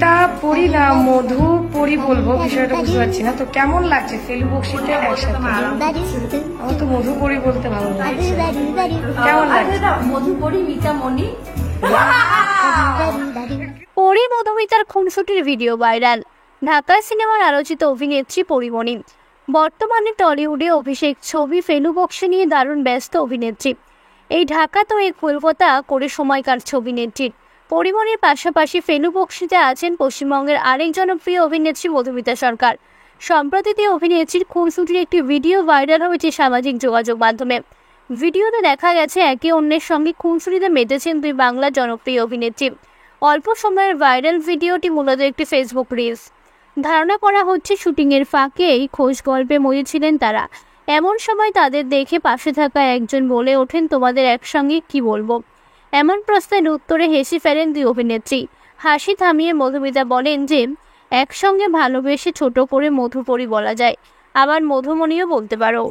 তা পড়ি না মধু পড়ি বলবো, বিষয়টা বুঝতে পারছি না। তো কেমন লাগছে ফেলু বক্সিতে একসাথে? আমার তো মধু পড়ি বলতে ভালো লাগছে। কেমন লাগছে? মধু পড়ি মিতা মনি। পরি মধুমিতার খুনসুটির ভিডিও ভাইরাল। ঢাকা সিনেমার আলোচিত অভিনেত্রী পরিমণি বর্তমানে টলিউডে অভিষেক ছবি ফেলু বক্সে নিয়ে দারুণ ব্যস্ত অভিনেত্রী। এই ঢাকা তো এই কলকাতা করে সময় কাটছে অভিনেত্রীর। পরিমণির পাশাপাশি ফেলু বক্সিতে আছেন পশ্চিমবঙ্গের আরেক জনপ্রিয় অভিনেত্রী মধুমিতা সরকার। সম্প্রতি অভিনেত্রীর খুনসুটির একটি ভিডিও ভাইরাল হয়েছে সামাজিক যোগাযোগ মাধ্যমে। ভিডিওতে দেখা গেছে একে অন্যের সঙ্গে খুনসুটিতে মেতেছেন দুই বাংলার জনপ্রিয় অভিনেত্রী। অল্প সময়ের ভাইরাল ভিডিওটি মূলত একটি ফেসবুক রিলস। ধারণা করা হচ্ছে শুটিংয়ের ফাঁকে এই খোঁজ গল্পে মজেছিলেন তারা। এমন সময় তাদের দেখে পাশে থাকা একজন বলে ওঠেন, তোমাদের একসঙ্গে কি বলবো? এমন প্রশ্নের উত্তরে হেসে ফেলেন দুই অভিনেত্রী। হাসি থামিয়ে মধুমিতা বলেন যে একসঙ্গে ভালোবেসে ছোট করে মধুপরি বলা যায়, আবার মধুমণিও বলতে পারো।